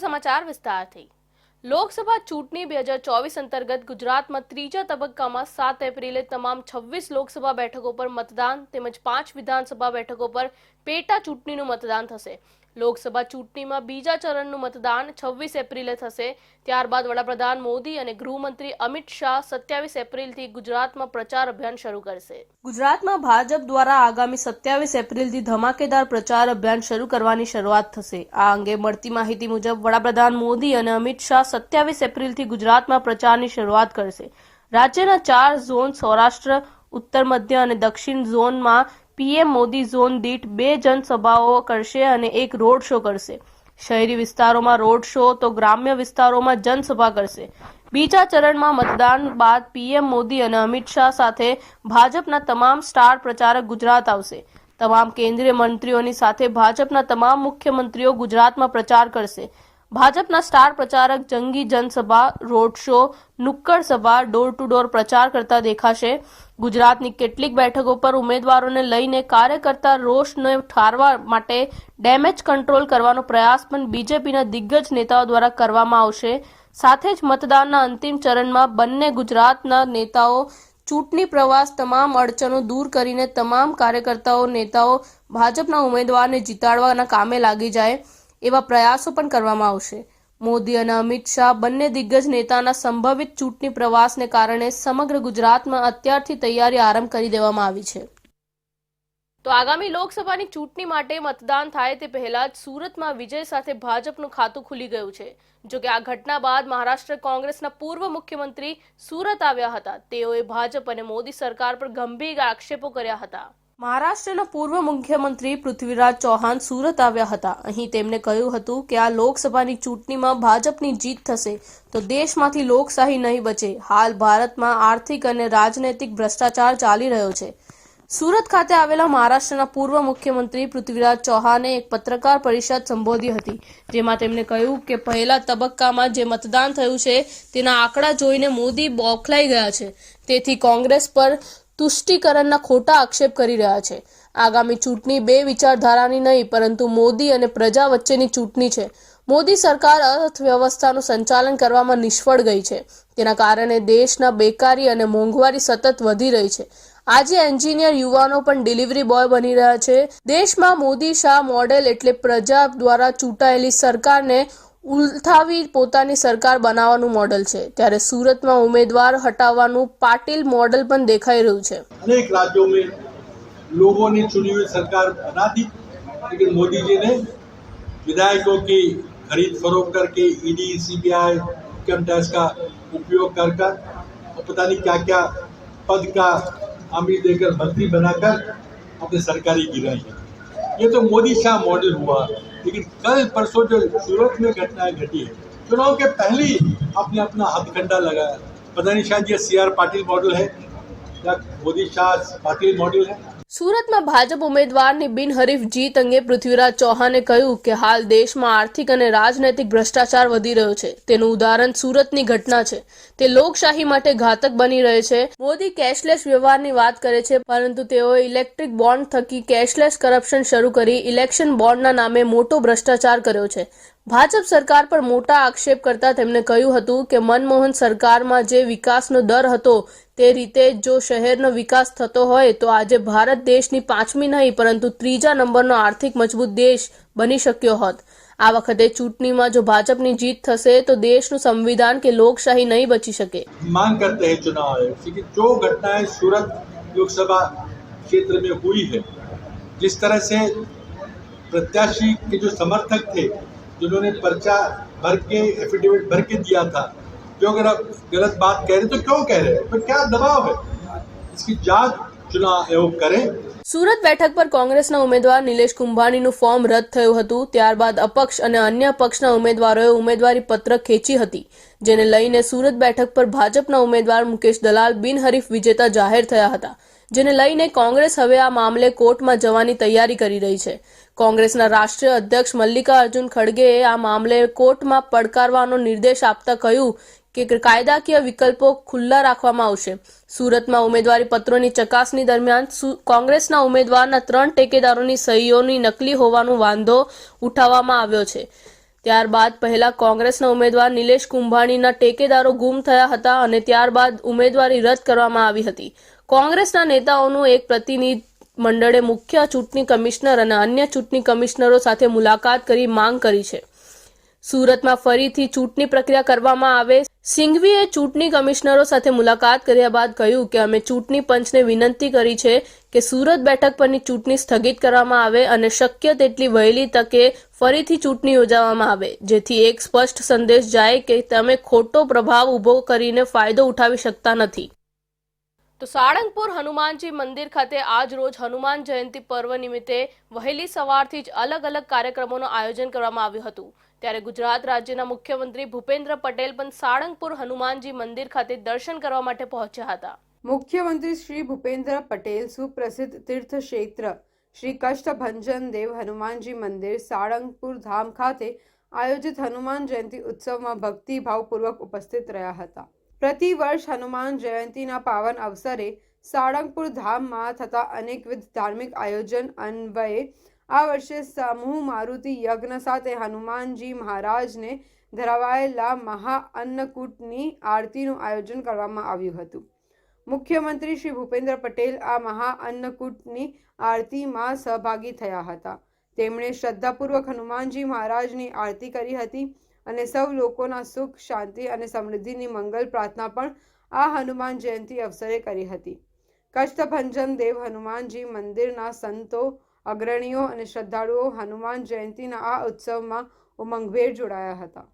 સમાચાર વિસ્તારથી લોકસભા ચૂંટણી 2024 અંતર્ગત ગુજરાતમાં ત્રીજા તબક્કામાં 7 એપ્રિલે તમામ 26 લોકસભા બેઠકો પર મતદાન તેમજ 5 વિધાનસભા બેઠકો પર પેટા ચૂંટણીનું મતદાન થશે। લોકસભા ચૂંટણીમાં બીજા ચરણનું મતદાન 26 એપ્રિલે થશે। ત્યારબાદ વડાપ્રધાન મોદી અને ગૃહમંત્રી અમિત શાહ 27 એપ્રિલથી ગુજરાતમાં પ્રચાર અભિયાન શરૂ કરશે। ગુજરાતમાં ભાજપ દ્વારા આગામી 27 એપ્રિલથી ધમાકેદાર પ્રચાર અભિયાન શરૂ કરવાની શરૂઆત થશે। આ અંગે મળતી માહિતી મુજબ વડાપ્રધાન મોદી અને અમિત શાહ 27 એપ્રિલથી ગુજરાતમાં પ્રચારની શરૂઆત કરશે। રાજ્યના 4 ઝોન સૌરાષ્ટ્ર, ઉત્તર મધ્ય અને દક્ષિણ ઝોનમાં પીએમ મોદી ઝોન દીઠ 2 જનસભાઓ કરશે અને 1 રોડ શો કરશે। શહેરી વિસ્તારોમાં રોડ શો તો ગ્રામ્ય વિસ્તારોમાં જનસભા કરશે। બીજા ચરણમાં મતદાન બાદ પીએમ મોદી અને અમિત શાહ સાથે ભાજપના તમામ સ્ટાર પ્રચારક ગુજરાત આવશે। તમામ કેન્દ્રીય મંત્રીઓની સાથે ભાજપના તમામ મુખ્યમંત્રીઓ ગુજરાતમાં પ્રચાર કરશે। ભાજપના સ્ટાર પ્રચારક જંગી જનસભા, રોડ શો, નુક્કડ સભા, ડોર ટુ ડોર પ્રચાર કરતા દેખાશે। ગુજરાતની કેટલીક બેઠકો પર ઉમેદવારોને લઈને કાર્યકર્તા રોષને ઠારવા માટે ડેમેજ કંટ્રોલ કરવાનો પ્રયાસ પણ બીજેપીના દિગ્ગજ નેતાઓ દ્વારા કરવામાં આવશે। સાથે જ મતદાનના અંતિમ ચરણમાં બંને ગુજરાતના નેતાઓ ચૂંટણી પ્રવાસ તમામ અડચણો દૂર કરીને તમામ કાર્યકર્તાઓ નેતાઓ ભાજપના ઉમેદવારને જીતાડવાના કામે લાગી જાય એવા પ્રયાસો પણ કરવામાં આવશે। મોદી અને અમિત શાહ બંને દિગ્ગજ નેતાના સંભવિત ચૂંટણી પ્રવાસને કારણે સમગ્ર ગુજરાતમાં અત્યારથી તૈયારી આરંભ કરી દેવામાં આવી છે। તો આગામી લોકસભાની ચૂંટણી માટે મતદાન થાય તે પહેલા જ સુરતમાં વિજય સાથે ભાજપનું ખાતું ખુલી ગયું છે। જો કે આ ઘટના બાદ મહારાષ્ટ્ર કોંગ્રેસના પૂર્વ મુખ્યમંત્રી સુરત આવ્યા હતા। તેઓએ ભાજપ અને મોદી સરકાર પર ગંભીર આક્ષેપો કર્યા હતા। મહારાષ્ટ્રના પૂર્વ મુખ્યમંત્રી પૃથ્વીરાજ ચૌહાણ સુરત આવ્યા હતા। અહીં તેમણે કહ્યું હતું કે આ લોકસભાની ચૂંટણીમાં ભાજપની જીત થશે તો દેશમાંથી લોકશાહી નહીં બચે। હાલ ભારતમાં આર્થિક અને રાજનૈતિક ભ્રષ્ટાચાર ચાલી રહ્યો છે। સુરત ખાતે આવેલા મહારાષ્ટ્રના પૂર્વ મુખ્યમંત્રી પૃથ્વીરાજ ચૌહાણે એક પત્રકાર પરિષદ સંબોધી હતી, જેમાં તેમણે કહ્યું કે પહેલા તબક્કામાં જે મતદાન થયું છે તેના આંકડા જોઈને મોદી બોખલાઈ ગયા છે। તેથી કોંગ્રેસ પર તુષ્ટિકરણના ખોટા આક્ષેપ કરી રહ્યા છે। આગામી ચૂંટણી બે વિચારધારાની નહીં પરંતુ મોદી અને પ્રજા વચ્ચેની ચૂંટણી છે। મોદી સરકાર અર્થવ્યવસ્થાનું સંચાલન કરવામાં નિષ્ફળ ગઈ છે। તેના કારણે દેશના બેકારી અને મોંઘવારી સતત વધી રહી છે। આજે એન્જિનિયર યુવાનો પણ ડિલિવરી બોય બની રહ્યા છે। દેશમાં મોદી શાહ મોડેલ એટલે પ્રજા દ્વારા ચૂંટાયેલી સરકારને ઉલથાવી પોતાની સરકાર બનાવવાનું મોડલ છે। ત્યારે સુરતમાં ઉમેદવાર હટાવવાનું પાટીલ મોડલ પણ દેખાઈ રહ્યું છે। अनेक राज्यों में लोगों ने चुनी हुई सरकार बना दी, लेकिन मोदी जी ने विधायकों की खरीद फरोख्त करके ईडी, सीबीआई, इनकम टैक्स का उपयोग कर और पता नहीं क्या क्या पद का हामी देकर मंत्री बनाकर अपने सरकारी गिराई है। ये तो मोदी शाह मॉडल हुआ। लेकिन कल परसों जो सूरत में घटनाएं घटी है, चुनाव के पहले आपने अपना हथकंडा लगाया। पता नहीं शायद ये CR पाटिल मॉडल है या मोदी शाह पाटिल मॉडल है। સુરતમાં ભાજપ ઉમેદવારની બિનહરીફ જીત અંગે પૃથ્વીરાજ ચૌહાણે કહ્યું કે હાલ દેશમાં આર્થિક અને રાજનૈતિક ભ્રષ્ટાચાર વધી રહ્યો છે। તેનું ઉદાહરણ સુરતની ઘટના છે। તે લોકશાહી માટે ઘાતક બની રહે છે। મોદી કેશલેસ વ્યવહારની વાત કરે છે, પરંતુ તેઓએ ઇલેક્ટ્રિક બોન્ડ થકી કેશલેસ કરપ્શન શરૂ કરી ઇલેક્શન બોન્ડના નામે મોટો ભ્રષ્ટાચાર કર્યો છે। ભાજપ સરકાર પર મોટા આક્ષેપ કરતા તેમણે કહ્યું હતું કે મનમોહન સરકારમાં જે વિકાસનો દર હતો તે રીતે જો શહેરનો વિકાસ થતો હોય તો આજે ભારત દેશની 5મી નહીં પરંતુ 3જા નંબરનો આર્થિક મજબૂત દેશ બની શક્યો હોત। આ વખતે ચૂંટણીમાં જો ભાજપની જીત થશે તો દેશનું સંવિધાન કે લોકશાહી નહીં બચી શકે। मांग करते हैं चुनाव आयोग से कि जो घटनाएं सूरत लोकसभा क्षेत्र में हुई है, जिस तरह से प्रत्याशी के जो समर्थक थे जिन्होंने पर्चा भर के एफिडेविट भर के दिया था, जो अगर आप गलत बात कह रहे तो क्यों कह रहे हैं, तो क्या दबाव है, इसकी जांच चुनाव आयोग करे। સુરત બેઠક પર કોંગ્રેસના ઉમેદવાર નિલેશ કુંભાણીનું ફોર્મ રદ થયું હતું। ત્યારબાદ અપક્ષ અને અન્ય પક્ષના ઉમેદવારોએ ઉમેદવારી પત્ર ખેંચી હતી, જેને લઈને સુરત બેઠક પર ભાજપના ઉમેદવાર મુકેશ દલાલ બિનહરીફ વિજેતા જાહેર થયા હતા, જેને લઈને કોંગ્રેસ હવે આ મામલે કોર્ટમાં જવાની તૈયારી કરી રહી છે। કોંગ્રેસના રાષ્ટ્રીય અધ્યક્ષ મલ્લિકાર્જુન ખડગેએ આ મામલે કોર્ટમાં પડકારવાનો નિર્દેશ આપતા કહ્યું કે કાયદાકીય વિકલ્પો ખુલ્લા રાખવામાં આવશે। સુરતમાં ઉમેદવારી પત્રોની ચકાસણી દરમિયાન કોંગ્રેસના ઉમેદવારના 3 ટેકેદારોની સહીઓની નકલી હોવાનો વાંધો ઉઠાવવામાં આવ્યો છે। ત્યારબાદ પહેલા કોંગ્રેસના ઉમેદવાર નિલેશ કુંભાણીના ટેકેદારો ગુમ થયા હતા અને ત્યારબાદ ઉમેદવારી રદ કરવામાં આવી હતી. કોંગ્રેસના નેતાઓનું એક પ્રતિનિધિ મંડળે મુખ્ય ચૂંટણી કમિશનર અને અન્ય ચૂંટણી કમિશનરો સાથે મુલાકાત કરી માંગ કરી છે. સુરતમાં ફરીથી ચૂંટણી પ્રક્રિયા કરવામાં આવે. સિંઘવીએ ચૂંટણી કમિશનરો સાથે મુલાકાત કર્યા બાદ કહ્યું કે અમે ચૂંટણી પંચને વિનંતી કરી છે કે સુરત બેઠક પરની ચૂંટણી સ્થગિત કરવામાં આવે અને શક્ય તેટલી વહેલી તકે ફરીથી ચૂંટણી યોજવામાં આવે, જેથી એક સ્પષ્ટ સંદેશ જાય કે તમે ખોટો પ્રભાવ ઊભો કરીને ફાયદો ઉઠાવી શકતા નથી. તો સાળંગપુર હનુમાનજી મંદિર ખાતે આજ રોજ હનુમાન જયંતિ પર્વ નિમિત્તે વહેલી સવારથી જ અલગ અલગ કાર્યક્રમોનું આયોજન કરવામાં આવ્યું હતું. ત્યારે ગુજરાત રાજ્યના મુખ્યમંત્રી ભૂપેન્દ્ર પટેલ પણ સાળંગપુર હનુમાનજી મંદિર ખાતે દર્શન કરવા માટે પહોંચ્યા હતા. મુખ્યમંત્રી શ્રી ભૂપેન્દ્ર પટેલ સુપ્રસિદ્ધ તીર્થક્ષેત્ર શ્રી કષ્ટભંજન દેવ હનુમાનજી મંદિર સાળંગપુર ધામ ખાતે આયોજિત હનુમાન જયંતિ ઉત્સવમાં ભક્તિભાવપૂર્વક ઉપસ્થિત રહ્યા હતા. પ્રતિવર્ષ હનુમાન જયંતિના પાવન અવસરે સાળંગપુર ધામમાં થતા અનેકવિધ ધાર્મિક આયોજન અન્વયે આ વર્ષે સમૂહ મારુતિ યજ્ઞ સાથે હનુમાનજી મહારાજને ધરાવાયેલા મહાઅન્નકૂટની આરતીનું આયોજન કરવામાં આવ્યું હતું. મુખ્યમંત્રી શ્રી ભૂપેન્દ્ર પટેલ આ મહાઅન્નકૂટની આરતીમાં સહભાગી થયા હતા. તેમણે શ્રદ્ધાપૂર્વક હનુમાનજી મહારાજની આરતી કરી હતી અને સૌ લોકોના સુખ, શાંતિ અને સમૃદ્ધિની મંગલ પ્રાર્થના પણ આ હનુમાન જયંતિ અવસરે કરી હતી. કષ્ટભંજન દેવ હનુમાનજી મંદિરના સંતો, અગ્રણીઓ અને શ્રદ્ધાળુઓ હનુમાન જયંતિના આ ઉત્સવમાં ઉમંગભેર જોડાયા હતા.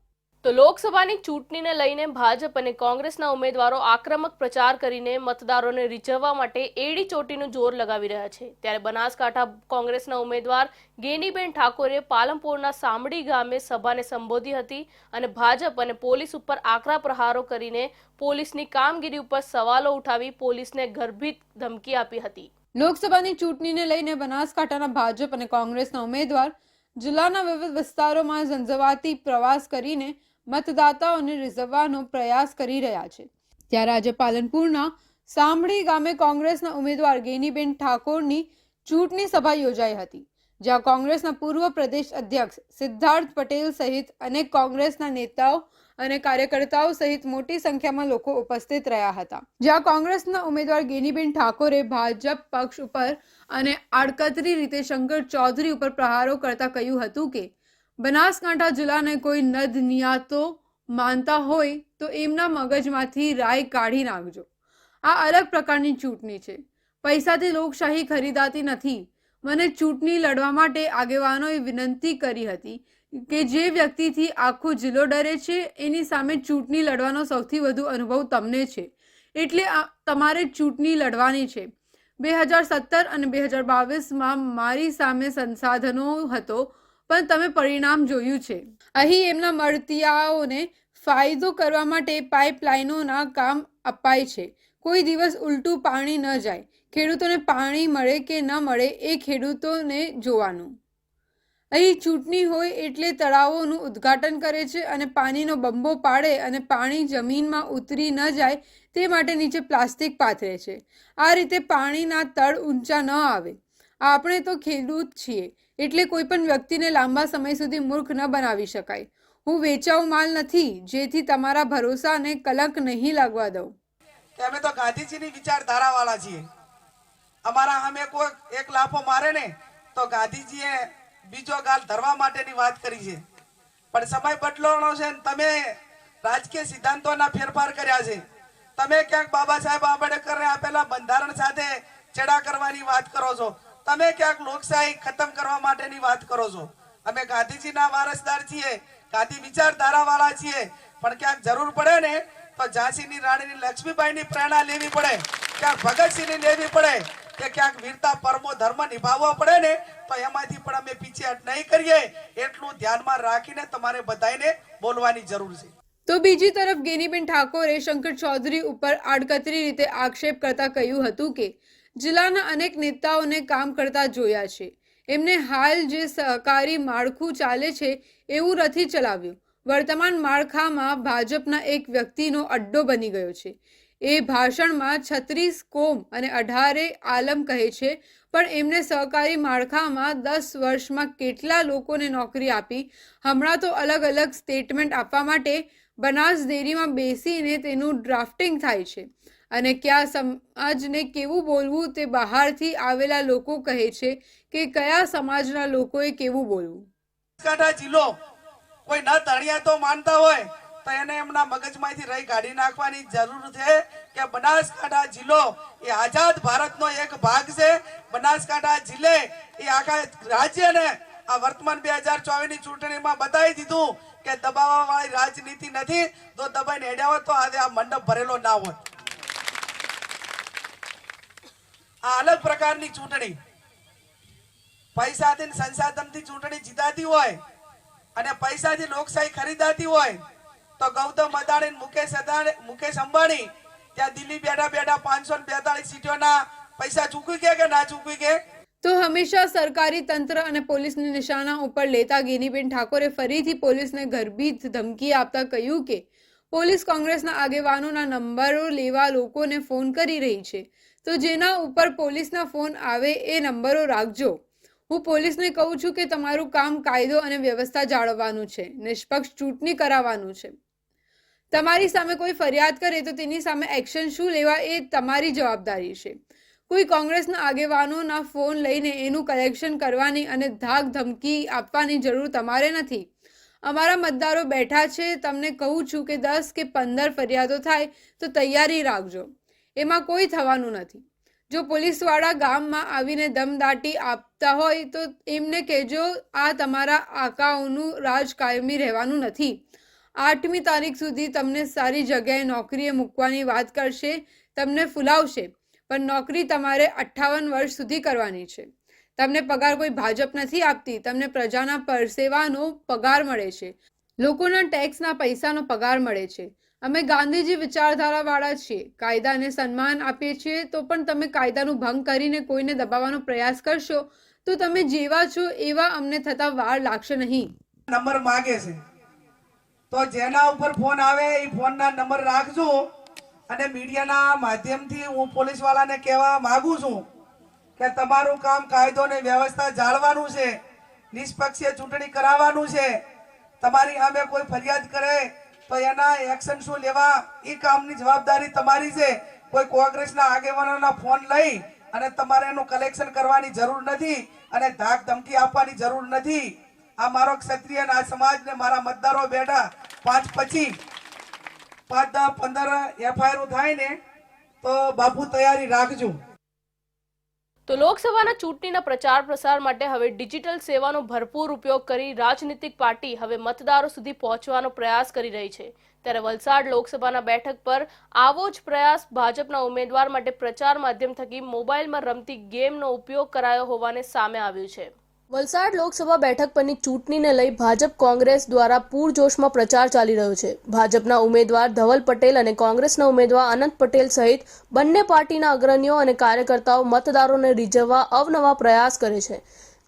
તો લોકસભાની ચૂંટણીને લઈને ભાજપ અને કોંગ્રેસના ઉમેદવારો આક્રમક પ્રચાર કરીને મતદારોને રીઝવવા માટે એડી ચોટીનું જોર લગાવી રહ્યા છે. ત્યારે બનાસકાંઠા કોંગ્રેસના ઉમેદવાર ગેનીબેન ઠાકોરે પાલનપુરના સામડી ગામે સભાને સંબોધી હતી અને ભાજપ અને પોલીસ ઉપર આકરા પ્રહારો કરીને પોલીસની કામગીરી ઉપર સવાલો ઉઠાવી પોલીસને ગર્ભિત ધમકી આપી હતી. લોકસભાની ચૂંટણીને લઈને બનાસકાંઠાના ભાજપ અને કોંગ્રેસના ઉમેદવાર જિલ્લાના વિવિધ વિસ્તારોમાં ઝંઝાવાતી પ્રવાસ કરીને મતદાતાઓને રીઝવવાનો પ્રયાસ કરી રહ્યા છે. ત્યારે આજે પાલનપુરના સામડી ગામે કોંગ્રેસના ઉમેદવાર ગેનીબેન ઠાકોરની ચૂંટણી સભા યોજાઈ હતી, જ્યાં કોંગ્રેસના પૂર્વ પ્રદેશ અધ્યક્ષ સિદ્ધાર્થ પટેલ સહિત અનેક કોંગ્રેસના નેતાઓ અને કાર્યકર્તાઓ સહિત મોટી સંખ્યામાં લોકો ઉપસ્થિત રહ્યા હતા. જ્યાં કોંગ્રેસના ઉમેદવાર ગેનીબેન ઠાકોરે ભાજપ પક્ષ ઉપર અને આડકતરી રીતે શંકર ચૌધરી ઉપર પ્રહારો કરતા કહ્યું હતું કે બનાસકાંઠા જિલ્લાને કોઈ નદ નિયાતો માનતા હોય તો એમના મગજમાંથી રાય કાઢી નાખજો. આ અલગ પ્રકારની ચૂંટણી છે. પૈસાથી લોકશાહી ખરીદાતી નથી. મને ચૂંટણી લડવા માટે આગેવાનોએ વિનંતી કરી હતી કે જે વ્યક્તિથી આખો જિલ્લો ડરે છે એની સામે ચૂંટણી લડવાનો સૌથી વધુ અનુભવ તમને છે, એટલે તમારે ચૂંટણી લડવાની છે. 2017 અને 2022માં મારી સામે સંસાધનો હતો, પણ તમે પરિણામ જોયું છે. અહીં એમના મળતિયાઓને ફાયદો કરવા માટે પાઇપલાઇનોના કામ અપાય છે. કોઈ દિવસ ઉલટું પાણી ન જાય. ખેડૂતોને પાણી મળે કે ન મળે એ ખેડૂતોને જોવાનું. અહીં ચૂંટણી હોય એટલે તળાવોનું ઉદ્ઘાટન કરે છે અને પાણીનો બંબો પાડે અને પાણી જમીનમાં ઉતરી ન જાય તે માટે નીચે પ્લાસ્ટિક પાથરે છે. આ રીતે પાણીના તળ ઊંચા ન આવે. આપણે તો ખેડૂત છીએ એટલે કોઈ પણ વ્યક્તિને લાંબા સમય સુધી મૂર્ખ ન બનાવી શકાય. હું વેચાઉ માલ નથી, જેથી તમારા ભરોસાને કલંક નહીં લાગવા દઉં. અમે તો ગાંધીજીની વિચારધારા વાળા છીએ. અમારા સામે કોઈ એક લાફો મારે ને તો ગાંધીજીએ બીજો ગાલ ધરવા માટેની વાત કરી છે. પણ સમય બદલાવાનો છે. તમે રાજકીય સિદ્ધાંતોના ફેરફાર કર્યા છે. તમે ક્યાંક બાબા સાહેબ આંબેડકરને આપેલા બંધારણ સાથે ચેડા કરવાની વાત કરો છો. તમે ક્યાંક લોકશાહી ખતમ કરવા માટેની વાત કરો છો. અમે ગાંધીજીના વારસદાર છીએ, ગાંધી વિચારધારા વાળા છીએ. પણ ક્યાંક જરૂર પડે ને તો ઝાંસીની રાણીની લક્ષ્મીબાઈની પ્રેરણા લેવી પડે, ક્યાંક ભગતસિંહની લેવી પડે, કે ક્યાંક વીરતા પરમો ધર્મ નિભાવવો પડે ને તો એમાંથી પણ અમે પીછેહટ નહીં કરીએ. એટલું ધ્યાનમાં રાખીને તમારે બધાને બોલવાની જરૂર છે. તો બીજી તરફ ગેનીબેન ઠાકોરે શંકર ચૌધરી ઉપર આડકતરી રીતે આક્ષેપ કરતા કહ્યું હતું કે જિલ્લાના અનેક નેતાઓને કામ કરતા જોયા છે. એમને હાલ જે સહકારી માળખું ચાલે છે એવું નથી ચલાવ્યું. વર્તમાન માળખામાં ભાજપના એક વ્યક્તિનો અડ્ડો બની ગયો છે. એ ભાષણમાં 36 કોમ અને 18 આલમ કહે છે, પણ એમને સહકારી માળખામાં 10 વર્ષમાં કેટલા લોકોને નોકરી આપી. હમણાં તો અલગ અલગ સ્ટેટમેન્ટ આપવા માટે બનાસ ડેરીમાં બેસીને તેનું ડ્રાફ્ટિંગ થાય છે અને કયા સમાજને કેવું બોલવું તે બહારથી આવેલા લોકો કહે છે કે કયા સમાજના લોકોએ કેવું બોલવું. બનાસકાંઠા જિલ્લો કોઈ ન તળિયા તો માનતા હોય તો એને એમના મગજમાંથી રહી કાઢી નાખવાની જરૂર છે કે બનાસકાંઠા જિલ્લો એ આઝાદ ભારતનો એક ભાગ છે. બનાસકાંઠા જિલ્લે એ આખા રાજ્યને આ વર્તમાન 2024 ની ચૂંટણીમાં બતાવી દીધું કે દબાવવા વાળી રાજનીતિ નથી. જો દબાઈને હેડ્યા હોત તો આજે આ મંડપ ભરેલો ના હોત. આ અલગ પ્રકારની ચૂંટણી, પૈસાથી સંસાધનથી ચૂંટણી જીતાતી હોય અને પૈસાથી લોકશાહી ખરીદાતી હોય તો ગૌતમ અદાણી, મુકેશ અંબાણી ત્યાં દિલ્હી બેઠા બેઠા 542 સીટોના પૈસા ચૂકવી કે ના ચૂકવી કે. તો હંમેશા સરકારી તંત્ર અને પોલીસને નિશાના ઉપર લેતા ગેનીબેન ઠાકોરે ફરીથી પોલીસને ગર્ભિત ધમકી આપતા કહ્યું કે પોલીસ કોંગ્રેસના આગેવાનોના નંબરો લેવા લોકોને ફોન કરી રહી છે, તો જેના ઉપર પોલીસના ફોન આવે એ નંબરો રાખજો. હું પોલીસને કહું છું કે તમારું કામ કાયદો અને વ્યવસ્થા જાળવવાનું છે, નિષ્પક્ષ ચૂંટણી કરાવવાનું છે. તમારી સામે કોઈ ફરિયાદ કરે તો તેની સામે એક્શન શું લેવા એ તમારી જવાબદારી છે. કોઈ કોંગ્રેસના આગેવાનોના ફોન લઈને એનું કલેક્શન કરવાની અને ધાક ધમકી આપવાની જરૂર તમારે નથી. અમારા મતદારો બેઠા છે. તમને કહું છું કે 10 કે 15 ફરિયાદો થાય તો તૈયારી રાખજો, એમાં કોઈ થવાનું નથી. જો પોલીસવાળા ગામમાં આવીને દમદાટી આપતા હોય તો એમને કહેજો આ તમારા આકાઓનું રાજ કાયમી રહેવાનું નથી. 8મી તારીખ સુધી તમને સારી જગ્યાએ નોકરીએ મૂકવાની વાત કરશે, તમને ફૂલાવશે, પણ નોકરી તમારે 58 વર્ષ સુધી કરવાની છે. તમને પગાર કોઈ ભાજપ નથી આપતી, તમને પ્રજાના પરસેવાનો પગાર મળે છે, લોકોના ટેક્સના પૈસાનો પગાર મળે છે. અમે ગાંધીજી વિચારધારાવાળા છીએ, કાયદાને સન્માન આપીએ છીએ, તો પણ તમે કાયદાનું ભંગ કરીને કોઈને દબાવવાનો પ્રયાસ કરશો તો તમે જેવા છો એવા અમને થતા વાર લાગશે નહીં. નંબર માંગે છે તો જેના ઉપર ફોન આવે એ ફોનના નંબર રાખજો. અને મીડિયાના માધ્યમથી હું પોલીસવાળાને કહેવા માંગુ છું કે તમારું કામ કાયદો અને વ્યવસ્થા જાળવવાનું છે, નિષ્પક્ષીય ચૂંટણી કરાવવાનું છે. તમારી સામે કોઈ ફરિયાદ કરે તો એના એક્શન શું લેવા એ કામની જવાબદારી તમારી છે. કોઈ કોંગ્રેસના આગેવાનોના ફોન લઈ અને તમારે એનું કલેક્શન કરવાની જરૂર નથી અને ધાક ધમકી આપવાની જરૂર નથી. આ મારો ક્ષત્રિય આ સમાજને મારા મતદારો બેઠા 5 પછી 5, 10, 15 એફઆઈઆર થાય ને તો બાપુ તૈયારી રાખજો. તો લોકસભાના ચૂંટણીના પ્રચાર પ્રસાર માટે હવે ડિજિટલ સેવાનો ભરપૂર ઉપયોગ કરી રાજનીતિક પાર્ટી હવે મતદારો સુધી પહોંચવાનો પ્રયાસ કરી રહી છે. ત્યારે વલસાડ લોકસભાના બેઠક પર આવો જ પ્રયાસ ભાજપના ઉમેદવાર માટે પ્રચાર માધ્યમ થકી મોબાઈલમાં રમતી ગેમનો ઉપયોગ કરાયો હોવાને સામે આવ્યું છે. વલસાડ લોકસભા બેઠક પરની ચૂંટણીને લઈ ભાજપ કોંગ્રેસ દ્વારા પૂરજોશમાં પ્રચાર ચાલી રહ્યો છે. ભાજપના ઉમેદવાર ધવલ પટેલ અને કોંગ્રેસના ઉમેદવાર અનંત પટેલ સહિત બંને પાર્ટીના અગ્રણીઓ અને કાર્યકર્તાઓ મતદારોને રીઝવવા અવનવા પ્રયાસ કરે છે.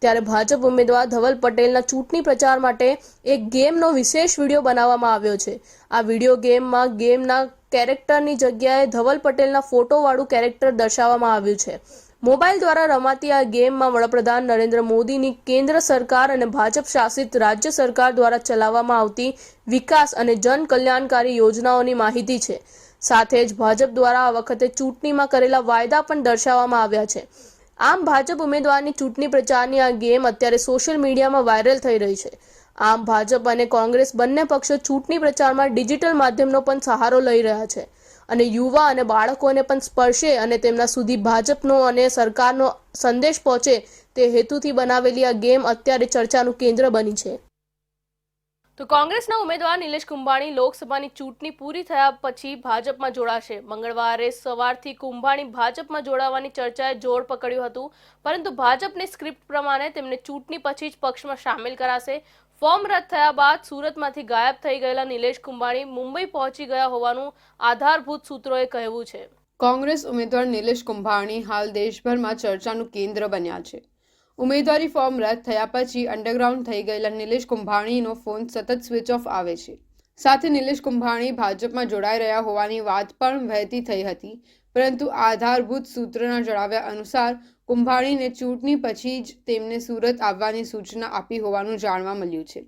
ત્યારે ભાજપ ઉમેદવાર ધવલ પટેલના ચૂંટણી પ્રચાર માટે એક ગેમનો વિશેષ વિડીયો બનાવવામાં આવ્યો છે. આ વિડીયો ગેમમાં ગેમના કેરેક્ટરની જગ્યાએ ધવલ પટેલના ફોટોવાળું કેરેક્ટર દર્શાવવામાં આવ્યું છે. મોબાઈલ દ્વારા રમાતી આ ગેમમાં વડાપ્રધાન નરેન્દ્ર મોદીની કેન્દ્ર સરકાર અને ભાજપ શાસિત રાજ્ય સરકાર દ્વારા ચલાવવામાં આવતી વિકાસ અને જન કલ્યાણકારી યોજનાઓની માહિતી છે. સાથે જ ભાજપ દ્વારા આ વખતે ચૂંટણીમાં કરેલા વાયદા પણ દર્શાવવામાં આવ્યા છે. આમ ભાજપ ઉમેદવારની ચૂંટણી પ્રચારની આ ગેમ અત્યારે સોશિયલ મીડિયામાં વાયરલ થઈ રહી છે. આમ ભાજપ અને કોંગ્રેસ બંને પક્ષો ચૂંટણી પ્રચારમાં ડિજિટલ માધ્યમનો પણ સહારો લઈ રહ્યા છે અને યુવા અને બાળકોને પણ સ્પર્શે અને તેમના સુધી ભાજપનો અને સરકારનો સંદેશ પહોંચે તે હેતુથી બનાવેલી આ ગેમ અત્યારે ચર્ચાનું કેન્દ્ર બની છે. તો કોંગ્રેસના ઉમેદવાર નિલેશ કુંભાણી લોકસભાની ચૂંટણી પૂરી થયા પછી ભાજપમાં જોડાશે. મંગળવારે સવારથી કુંભાણી ભાજપમાં જોડાવાની ચર્ચાએ જોર પકડ્યું હતું, પરંતુ ભાજપની સ્ક્રિપ્ટ પ્રમાણે તેમને ચૂંટણી પછી જ પક્ષમાં સામેલ કરાશે. ફોર્મ રદ થયા બાદ સુરતમાંથી ગાયબ થઈ ગયેલા નિલેશ કુંભાણી મુંબઈ પહોંચી ગયા હોવાનું આધારભૂત સૂત્રોએ કહેવું છે. કોંગ્રેસ ઉમેદવાર નિલેશ કુંભાણી હાલ દેશભરમાં ચર્ચાનું કેન્દ્ર બન્યા છે. ઉમેદવારી ફોર્મ રદ થયા પછી અંડરગ્રાઉન્ડ થઈ ગયેલા નિલેશ કુંભાણીનો ફોન સતત સ્વિચ ઓફ આવે છે. સાથે નિલેશ કુંભાણી ભાજપમાં જોડાઈ રહ્યા હોવાની વાત પણ વહેતી થઈ હતી, પરંતુ આધારભૂત સૂત્રોના જણાવ્યા અનુસાર કુંભાણીને ચૂંટણી પછી જ તેમને સુરત આવવાની સૂચના આપી હોવાનું જાણવા મળ્યું છે.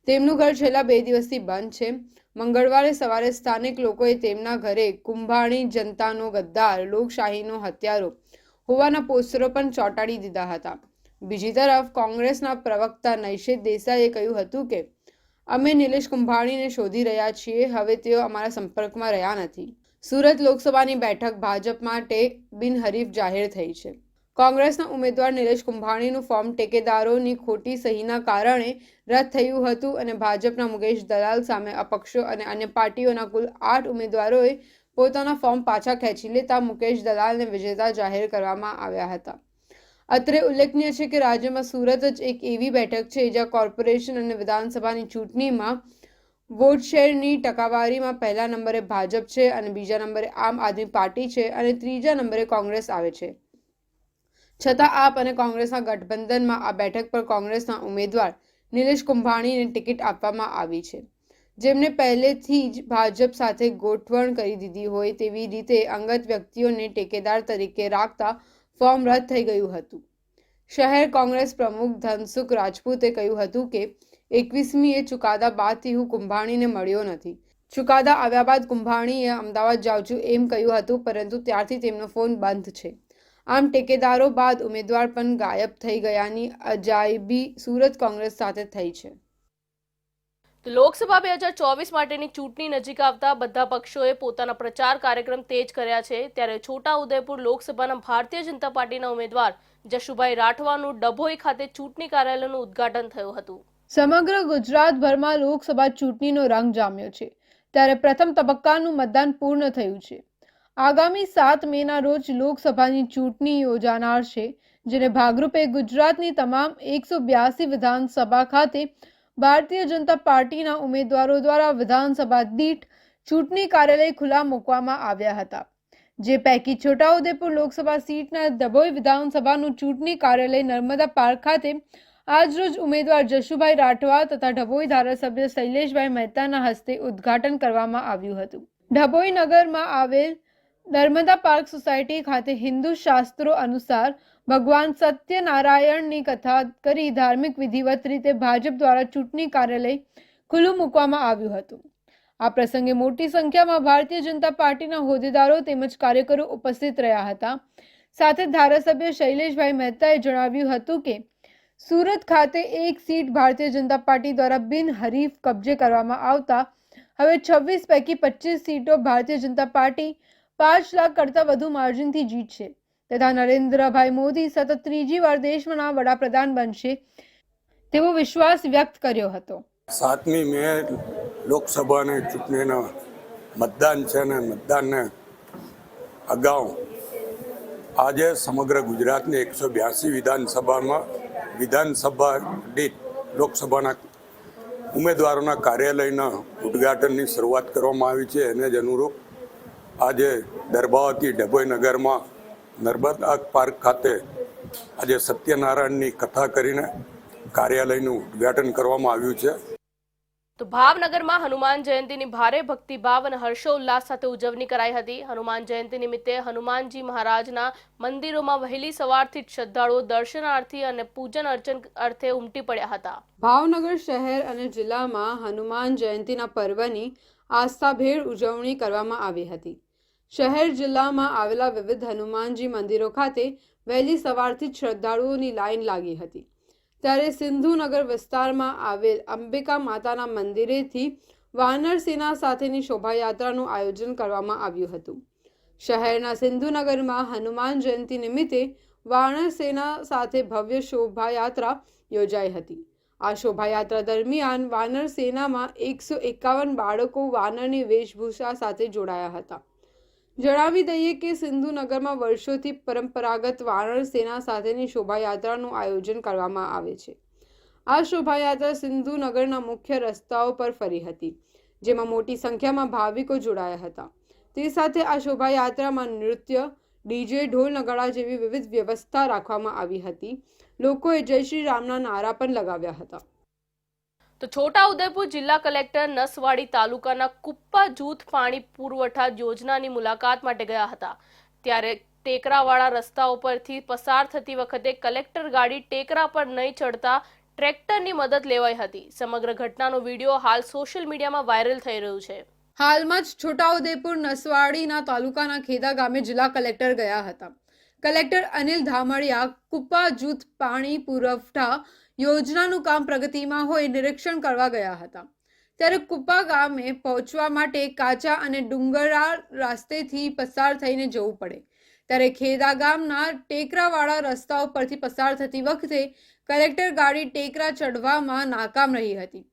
તેમનું ઘર છેલ્લા 2 દિવસથી બંધ છે. મંગળવારે સવારે સ્થાનિક લોકોએ તેમના ઘરે કુંભાણી જનતાનો ગદ્દાર, લોકશાહીનો હત્યારો હોવાના પોસ્ટરો પણ ચોંટાડી દીધા હતા. બીજી તરફ કોંગ્રેસના પ્રવક્તા નૈશિત દેસાઈએ કહ્યું હતું કે અમે નિલેશ કુંભાણીને શોધી રહ્યા છીએ. હવે તેઓ અમારા સંપર્કમાં રહ્યા નથી. સુરત લોકસભાની બેઠક ભાજપ માટે બિનહરીફ જાહેર થઈ છે. કોંગ્રેસના ઉમેદવાર નિલેશ કુંભાણીનું ફોર્મ ટેકેદારોની ખોટી સહીના કારણે રદ થયું હતું અને ભાજપના મુકેશ દલાલ સામે અપક્ષો અને અન્ય પાર્ટીઓના કુલ 8 ઉમેદવારોએ પોતાના ફોર્મ પાછા ખેંચી લેતા મુકેશ દલાલને વિજેતા જાહેર કરવામાં આવ્યા હતા. અત્રે ઉલ્લેખનીય છે કે રાજ્યમાં સુરત જ એક એવી બેઠક છે જ્યાં કોર્પોરેશન અને વિધાનસભાની ચૂંટણીમાં વોટ શેરની ટકાવારીમાં પહેલા નંબરે ભાજપ છે અને બીજા નંબરે આમ આદમી પાર્ટી છે અને ત્રીજા નંબરે કોંગ્રેસ આવે છે. છતાં આપ અને કોંગ્રેસના ગઠબંધનમાં આ બેઠક પર કોંગ્રેસના ઉમેદવાર નિલેશ કુંભાણીને ટિકિટ આપવામાં આવી છે, જેમને પહેલેથી જ ભાજપ સાથે ગોઠવણ કરી દીધી હોય તેવી રીતે અંગત વ્યક્તિઓને ટેકેદાર તરીકે રાખતા ફોર્મ રદ થઈ ગયું હતું. શહેર કોંગ્રેસ પ્રમુખ ધનસુખ રાજપૂતે કહ્યું હતું કે 21મીએ ચુકાદા બાદથી હું કુંભાણીને મળ્યો નથી. ચુકાદા આવ્યા બાદ કુંભાણીએ અમદાવાદ જાઉં છું એમ કહ્યું હતું, પરંતુ ત્યારથી તેમનો ફોન બંધ છે. આમ ટેકેદારો બાદ ઉમેદવાર પણ ગાયબ થઈ ગયાની અજાયબી સુરત કોંગ્રેસ સાથે થઈ છે. તો લોકસભા 2024 માટેની ચૂંટણી નજીક આવતા બધા પક્ષોએ પોતાના પ્રચાર કાર્યક્રમ તેજ કર્યા છે. ત્યારે છોટાઉદેપુર લોકસભાના ભારતીય જનતા પાર્ટીના ઉમેદવાર જશુભાઈ રાઠવાનું ડભોઈ ખાતે ચૂંટણી કાર્યાલયનું ઉદ્ઘાટન થયું હતું. સમગ્ર ગુજરાતભરમાં લોકસભા ચૂંટણીનો રંગ જામ્યો છે, ત્યારે પ્રથમ તબક્કાનું મતદાન પૂર્ણ થયું છે. આગામી 7 મેના રોજ લોકસભાની ચૂંટણી યોજાનાર છે, જેને ભાગરૂપે ગુજરાતની તમામ 182 વિધાનસભા ખાતે ભારતીય જનતા પાર્ટીના ઉમેદવારો દ્વારા વિધાનસભા દીઠ ચૂંટણી કાર્યાલય ખુલ્લા મૂકવામાં આવ્યા હતા. જે પૈકી છોટાઉદેપુર લોકસભા સીટના ડભોઈ વિધાનસભાનું ચૂંટણી કાર્યાલય નર્મદા પાર્ક ખાતે આજરોજ ઉમેદવાર જશુભાઈ રાઠવા તથા ડભોઈ ધારાસભ્ય શૈલેષભાઈ મહેતાના હસ્તે ઉદ્ઘાટન કરવામાં આવ્યું હતું. ડભોઈ નગરમાં આવેલ નર્મદા પાર્ક સોસાયટી ખાતે હિન્દુ શાસ્ત્રો અનુસાર ભગવાન સત્યનારાયણની કથા કરી ધાર્મિક વિધિવત રીતે ભાજપ દ્વારા ચૂંટણી કાર્યાલય ખુલ્લું મૂકવામાં આવ્યું હતું. આ પ્રસંગે મોટી સંખ્યામાં ભારતીય જનતા પાર્ટીના હોદ્દેદારો તેમજ કાર્યકરો ઉપસ્થિત રહ્યા હતા. સાથે ધારાસભ્ય શૈલેષભાઈ મહેતાએ જણાવ્યું હતું કે સુરત ખાતે એક સીટ ભારતીય જનતા પાર્ટી દ્વારા બિનહરીફ કબજે કરવામાં આવતા હવે 26 પૈકી 25 સીટો ભારતીય જનતા પાર્ટી 5 લાખ કરતાં વધુ માર્જિનથી જીતશે તથા નરેન્દ્રભાઈ મોદી સતત ત્રીજી વાર દેશના વડાપ્રધાન બનશે તેવો વિશ્વાસ વ્યક્ત કર્યો હતો. 7મી મે લોકસભાની ચૂંટણીના મતદાન છે અને મતદાનને અગાઉ આજે સમગ્ર ગુજરાતની 182 વિધાનસભા દીઠ લોકસભાના ઉમેદવારોના કાર્યાલયના ઉદ્ઘાટનની શરૂઆત કરવામાં આવી છે. એને જ અનુરૂપ આજે દરબાવતી ડભોઈ નગરમાં નર્મદા પાર્ક ખાતે આજે સત્યનારાયણની કથા કરીને કાર્યાલયનું ઉદ્ઘાટન કરવામાં આવ્યું છે. તો ભાવનગરમાં હનુમાન જયંતિની ભારે ભક્તિભાવ અને હર્ષોલ્લાસ સાથે ઉજવણી કરાઈ હતી. હનુમાન જયંતિ નિમિત્તે હનુમાનજી મહારાજના મંદિરોમાં વહેલી સવારથી જ શ્રદ્ધાળુઓ દર્શનાર્થી અને પૂજન અર્ચન અર્થે ઉમટી પડ્યા હતા. ભાવનગર શહેર અને જિલ્લામાં હનુમાન જયંતિના પર્વની આસ્થાભેર ઉજવણી કરવામાં આવી હતી. શહેર જિલ્લામાં આવેલા વિવિધ હનુમાનજી મંદિરો ખાતે વહેલી સવારથી જ શ્રદ્ધાળુઓની લાઈન લાગી હતી. ત્યારે સિંધુનગર વિસ્તારમાં આવેલ અંબિકા માતાના મંદિરેથી વાનર સેના સાથેની શોભાયાત્રાનું આયોજન કરવામાં આવ્યું હતું. શહેરના સિંધુનગરમાં હનુમાન જયંતિ નિમિત્તે વાનર સેના સાથે ભવ્ય શોભાયાત્રા યોજાઈ હતી. આ શોભાયાત્રા દરમિયાન વાનર સેનામાં 151 બાળકો વાનરની વેશભૂષા સાથે જોડાયા હતા. જણાવી દઈએ કે સિંધુનગરમાં વર્ષોથી પરંપરાગત વાનર સેના સાથેની શોભાયાત્રાનું આયોજન કરવામાં આવે છે. આ શોભાયાત્રા સિંધુનગરના મુખ્ય રસ્તાઓ પર ફરી હતી, જેમાં મોટી સંખ્યામાં ભાવિકો જોડાયા હતા. તે સાથે આ શોભાયાત્રામાં નૃત્ય, ડીજે, ઢોલ નગાડા જેવી વિવિધ વ્યવસ્થા રાખવામાં આવી હતી. લોકોએ જય શ્રી રામના નારા પણ લગાવ્યા હતા. તો છોટાઉદેપુર જિલ્લા કલેક્ટર નસવાડી તાલુકાના કુપ્પા જૂથ પાણી પુરવઠા યોજનાની મુલાકાત માટે ગયા હતા. ત્યારે ટેકરાવાળા રસ્તાઓ પરથી પસાર થતી વખતે કલેક્ટર ગાડી ટેકરા પર નહીં ચડતા ટ્રેક્ટરની મદદ લેવાઈ હતી. સમગ્ર ઘટનાનો વિડીયો હાલ સોશિયલ મીડિયામાં વાયરલ થઈ રહ્યું છે. હાલમાં જ છોટાઉદેપુર નસવાડીના તાલુકાના ખેદા ગામે જિલ્લા કલેક્ટર ગયા હતા. કલેક્ટર અનિલ ધામડિયા કુપ્પા જૂથ પાણી પુરવઠા યોજનાનું કામ પ્રગતિમાં હોય નિરીક્ષણ કરવા ગયા હતા. ત્યારે કુપ્પા ગામે પહોંચવા માટે કાચા અને ડુંગરાળ રસ્તેથી પસાર થઈને જવું પડે. ત્યારે ખેદા ગામના ટેકરાવાળા રસ્તાઓ પરથી પસાર થતી વખતે કલેક્ટર ગાડી ટેકરા ચડવામાં નાકામ રહી હતી.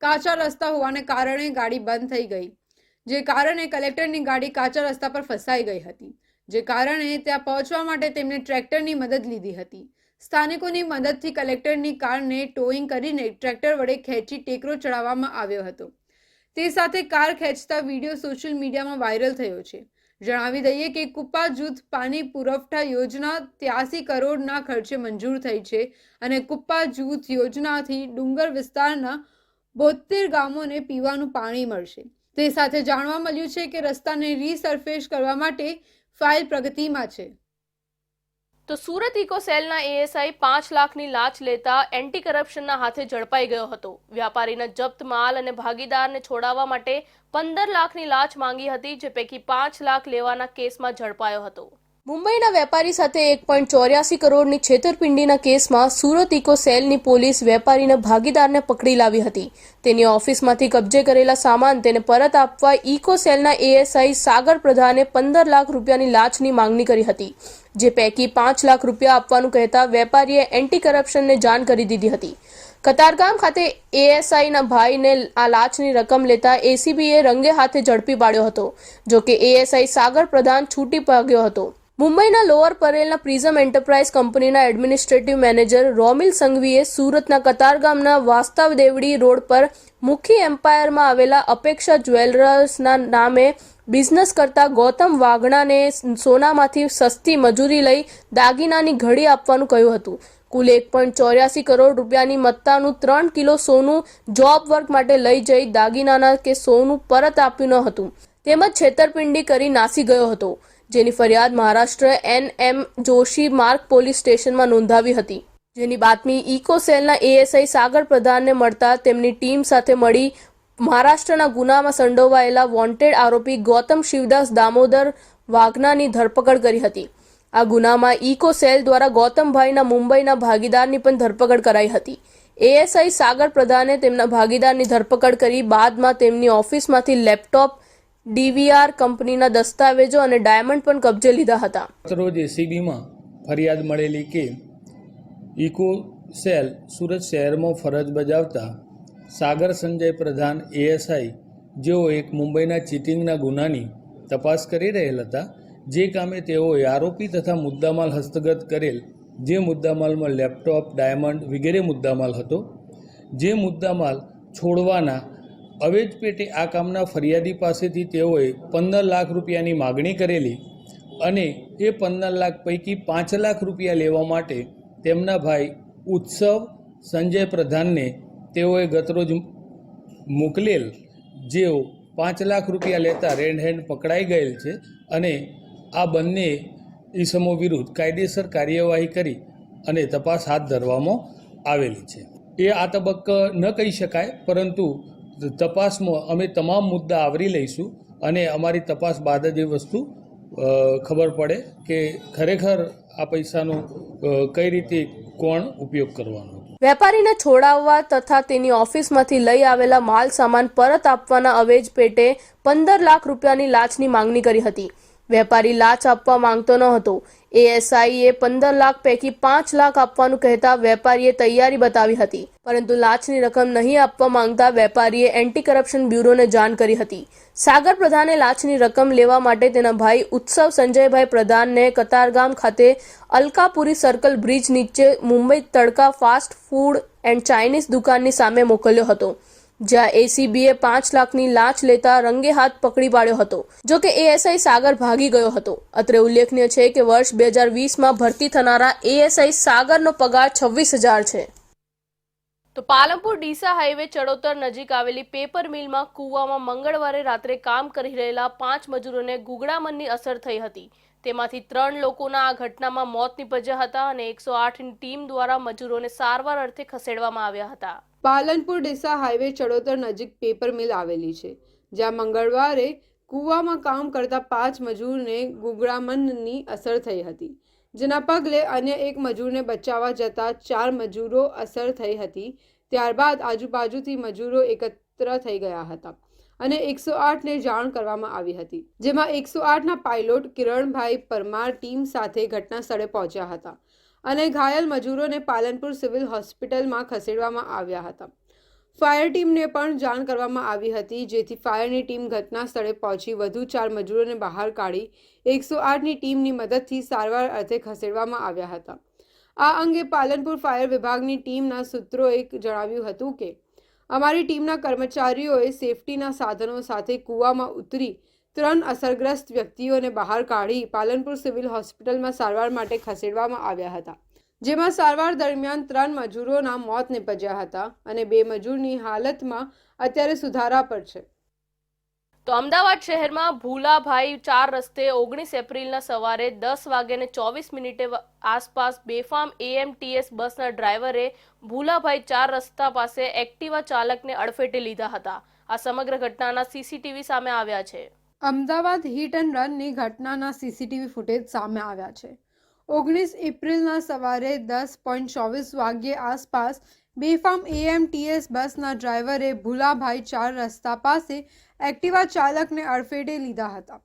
કાચા રસ્તા હોવાને કારણે ગાડી બંધ થઈ ગઈ, જે કારણે કલેક્ટરની ગાડી કાચા રસ્તા પર ફસાઈ ગઈ હતી. જે કારણે ત્યાં પહોંચવા માટે તેમણે ટ્રેક્ટરની મદદ લીધી હતી. સ્થાનિકોની મદદથી કલેક્ટરની કારને ટોઈંગ કરીને ટ્રેક્ટર વડે ખેંચી ટેકરો ચડાવવામાં આવ્યો હતો. તે સાથે કાર ખેંચતા વિડીયો સોશિયલ મીડિયામાં વાયરલ થયો છે. જણાવી દઈએ કે કુપ્પા જૂથ પાણી પુરવઠા યોજના 83 કરોડના ખર્ચે મંજૂર થઈ છે અને કુપ્પા જૂથ યોજનાથી ડુંગર વિસ્તારના 72 ગામોને પીવાનું પાણી મળશે. તે સાથે જાણવા મળ્યું છે કે રસ્તાને રીસર્ફેસ કરવા માટે ફાઇલ પ્રગતિમાં છે. તો સુરત ઇકો સેલના એએસઆઈ 5 લાખની લાંચ લેતા એન્ટી કરપ્શનના હાથે ઝડપાઈ ગયો હતો. વ્યાપારીના જપ્ત માલ અને ભાગીદારને છોડાવવા માટે 15 લાખની લાંચ માંગી હતી, જે પૈકી 5 લાખ લેવાના કેસમાં ઝડપાયો હતો. મુંબઈના વેપારી સાથે 1.84 કરોડની છેતરપિંડીના કેસમાં સુરત ઇકો સેલની પોલીસ વેપારીના ભાગીદારને પકડી લાવી હતી. તેની ઓફિસમાંથી કબજે કરેલા સામાન તેને પરત આપવા ઇકો સેલના એએસઆઈ સાગર પ્રધાને 15 લાખ રૂપિયાની લાંચની માંગણી કરી હતી, જે પૈકી 5 લાખ રૂપિયા આપવાનું કહેતા વેપારીએ એન્ટી કરપ્શનને જાણ કરી દીધી હતી. કતારગામ ખાતે એએસઆઈના ભાઈને આ લાંચની રકમ લેતા એસીબીએ રંગે હાથે ઝડપી પાડ્યો હતો. જોકે એએસઆઈ સાગર પ્રધાન છૂટી ભાગ્યો હતો. મુંબઈના લોઅર પરેલના પ્રિઝમ એન્ટરપ્રાઇઝ કંપનીના એડમિનિસ્ટ્રેટિવ મેનેજર રોમિલ સંઘવીએ સુરતના કતારગામના વાસ્તવ દેવડી રોડ પર મુખી એમ્પાયરમાં આવેલા અપેક્ષા જ્વેલર્સના નામે બિઝનેસ કરતા ગૌતમ વાઘણાને સોનામાંથી સસ્તી મજૂરી લઈ દાગીનાની ઘડી આપવાનું કહ્યું હતું. કુલ 1.84 કરોડ રૂપિયાની મત્તાનું 3 કિલો સોનું જોબ વર્ક માટે લઈ જઈ દાગીનાના કે સોનું પરત આપ્યું ન હતું, તેમજ છેતરપિંડી કરી નાસી ગયો હતો, જેની ફરિયાદ મહારાષ્ટ્ર NM જોશી માર્ગ પોલીસ સ્ટેશનમાં નોંધાવી હતી. જેની બાતમી ઇકો સેલના એએસઆઈ સાગર પ્રધાનને મળતા તેમની ટીમ સાથે મળી મહારાષ્ટ્રના ગુનામાં સંડોવાયેલા વોન્ટેડ આરોપી ગૌતમ શિવદાસ દામોદર વાઘનાની ધરપકડ કરી હતી. આ ગુનામાં ઇકો સેલ દ્વારા ગૌતમભાઈના મુંબઈના ભાગીદારની પણ ધરપકડ કરાઈ હતી. એએસઆઈ સાગર પ્રધાને તેમના ભાગીદારની ધરપકડ કરી બાદમાં તેમની ઓફિસમાંથી લેપટોપ, ડીવીઆર કંપનીના દસ્તાવેજો અને ડાયમંડ પણ કબજે લીધા હતા. રોજ એસીબીમાં ફરિયાદ મળેલી કે ઇકો સેલ સુરત શહેરમાં ફરજ બજાવતા સાગર સંજય પ્રધાન એએસઆઈ, જેઓ એક મુંબઈના ચીટિંગના ગુનાની તપાસ કરી રહેલ હતા, જે કામે તેઓએ આરોપી તથા મુદ્દામાલ હસ્તગત કરેલ, જે મુદ્દામાલમાં લેપટોપ, ડાયમંડ વગેરે મુદ્દામાલ હતો, જે મુદ્દામાલ છોડવાના અવેજ પેટે આ કામના ફરિયાદી પાસેથી તેઓએ 15 લાખ રૂપિયાની માગણી કરેલી અને એ 15 લાખ પૈકી 5 લાખ રૂપિયા લેવા માટે તેમના ભાઈ ઉત્સવ સંજય પ્રધાનને તેઓએ ગતરોજ મોકલેલ, જેઓ 5 લાખ રૂપિયા લેતા રેડ હેન્ડ પકડાઈ ગયેલ છે અને આ બંને ઈસમો વિરુદ્ધ કાયદેસર કાર્યવાહી કરી અને તપાસ હાથ ધરવામાં આવેલી છે. એ આ તબક્કે ન કહી શકાય, પરંતુ તપાસમાં અમે તમામ મુદ્દા આવરી લઈશું અને અમારી તપાસ બાદ જ એ વસ્તુ ખબર પડે કે ખરેખર આ પૈસાનો કઈ રીતે કોણ ઉપયોગ કરવાનો. વેપારીને છોડાવવા તથા તેની ઓફિસમાંથી લઈ આવેલા માલ સામાન પરત આપવાના અવેજ પેટે 15 લાખ રૂપિયાની લાંચની માંગણી કરી હતી. વેપારી લાંચ આપવા માંગતો ન હતો. એએસઆઈએ 15 લાખ પૈકી 5 લાખ આપવાનું કહેતા વેપારીએ તૈયારી બતાવી હતી, પરંતુ લાંચની રકમ નહીં આપવા માંગતા વેપારીએ એન્ટી કરપ્શન બ્યુરોને જાણ કરી હતી. સાગર પ્રધાને લાંચની રકમ લેવા માટે તેના ભાઈ ઉત્સવ સંજયભાઈ પ્રધાનને કતારગામ ખાતે અલકાપુરી સર્કલ બ્રિજ નીચે મુંબઈ તડકા ફાસ્ટ ફૂડ એન્ડ ચાઇનીઝ દુકાનની સામે મોકલ્યો હતો, જ્યાં એસીબીએ 5 લાખની લાંચ લેતા રંગે હાથ પકડી પાડ્યો હતો. જો કે એએસઆઈ સાગર ભાગી ગયો હતો. અત્રે ઉલ્લેખનીય છે કે વર્ષ 2020માં ભરતી થનારા એએસઆઈ સાગરનો પગાર 26,000 છે. તો પાલનપુર ડીસા હાઈવે ચડોતર નજીક આવેલી પેપર મિલમાં કૂવામાં મંગળવારે રાત્રે કામ કરી રહેલા 5 મજૂરોને ગુગળામણની અસર થઈ હતી. તેમાંથી 3 લોકોના આ ઘટનામાં મોત નીપજ્યા હતા અને 108ની ટીમ દ્વારા મજૂરોને સારવાર અર્થે ખસેડવામાં આવ્યા હતા. પાલનપુર ડીસા હાઈવે ચડોતર નજીક પેપર મિલ આવેલી છે, જ્યાં મંગળવારે કૂવામાં કામ કરતા 5 મજૂરને ગુગળામણની અસર થઈ હતી, જેના પગલે અન્ય એક મજૂરને બચાવવા જતા 4 મજૂરો અસર થઈ હતી. ત્યારબાદ આજુબાજુથી મજૂરો એકત્ર થઈ ગયા હતા અને 108ને જાણ કરવામાં આવી હતી, જેમાં 108ના પાયલોટ કિરણભાઈ પરમાર ટીમ સાથે ઘટના સ્થળે પહોંચ્યા હતા અને ઘાયલ મજૂરોને પાલનપુર સિવિલ હોસ્પિટલમાં ખસેડવામાં આવ્યા હતા. ફાયર ટીમને પણ જાણ કરવામાં આવી હતી, જેથી ફાયરની ટીમ ઘટના સ્થળે પહોંચી વધુ 4 મજૂરોને બહાર કાઢી 108ની ટીમની મદદથી સારવાર અર્થે ખસેડવામાં આવ્યા હતા. આ અંગે પાલનપુર ફાયર વિભાગની ટીમના સૂત્રોએ જણાવ્યું હતું કે અમારી ટીમના કર્મચારીઓએ સેફટીના સાધનો સાથે કૂવામાં ઉતરી 3 અસરગ્રસ્ત વ્યક્તિઓને બહાર કાઢી પાલનપુર સિવિલ હોસ્પિટલમાં સારવાર માટે ખસેડવામાં આવ્યા હતા, જેમાં સારવાર દરમિયાન 3 મજૂરોના મોત નીપજ્યા હતા અને 2 મજૂરની હાલતમાં અત્યારે સુધારા પર છે. તો અમદાવાદ શહેરમાં ભૂલાભાઈ 4 રસ્તે 19 એપ્રિલના સવારે 10:24 આસપાસ બેફામ AMTS બસના ડ્રાઈવરે ભૂલાભાઈ 4 રસ્તા પાસે એક્ટિવા ચાલકને અડફેટે લીધા હતા. આ સમગ્ર ઘટનાના CCTV સામે આવ્યા છે. અમદાવાદ હિટ એન્ડ રનની ઘટનાના CCTV ફૂટેજ સામે આવ્યા છે. 19 એપ્રિલના સવારે 10:24 વાગ્યે આસપાસ બેફામ AMTS બસના ડ્રાઈવરે ભૂલાભાઈ 4 રસ્તા પાસે એક્ટિવા ચાલકને અડફેટે લીધા હતા.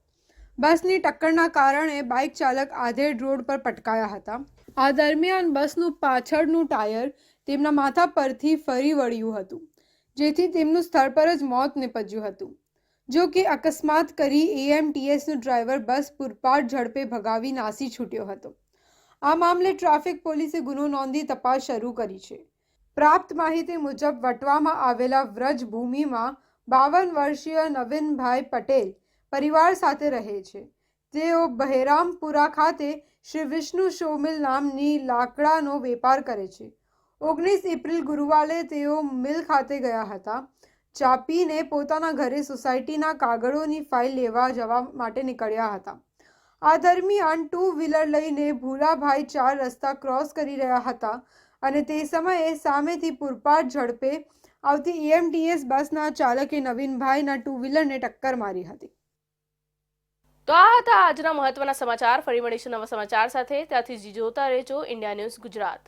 બસની ટક્કરના કારણે બાઇક ચાલક આધેડ રોડ પર પટકાયા હતા. આ દરમિયાન બસનું પાછળનું ટાયર તેમના માથા પરથી ફરી વળ્યું હતું, જેથી તેમનું સ્થળ પર જ મોત નીપજ્યું હતું. જો કે અકસ્માત કરી AMTSનો ડ્રાઈવર બસ પૂરપાટ ઝડપે ભગાવી નાસી છૂટ્યો હતો. આ મામલે ટ્રાફિક પોલીસે ગુનો નોંધી તપાસ શરૂ કરી છે. પ્રાપ્ત માહિતી મુજબ વટવામાં આવેલા વ્રજભૂમિમાં 52 વર્ષીય નવીનભાઈ પટેલ પરિવાર સાથે રહે છે. તેઓ બહેરામપુરા ખાતે શ્રી વિષ્ણુ શોમિલ નામની લાકડાનો વેપાર કરે છે. 19 એપ્રિલ ગુરુવારે તેઓ મિલ ખાતે ગયા હતા. ચા પીને પોતાના ઘરે સોસાયટીના કાગળોની ફાઇલ લેવા જવા માટે નીકળ્યા હતા. આ દરમિયાન 2 વ્હીલર લઈને ભૂલાભાઈ 4 રસ્તા ક્રોસ કરી રહ્યા હતા અને તે સમયે સામેથી પૂરપાટ ઝડપે આવતી AMTS બસના ચાલકે નવીનભાઈના 2 વ્હીલરને ટક્કર મારી હતી. તો આ હતા આજના મહત્વના સમાચાર. ફરી મળીશું નવા સમાચાર સાથે. ત્યાંથી જોતા રહેજો ઇન્ડિયા ન્યૂઝ ગુજરાત.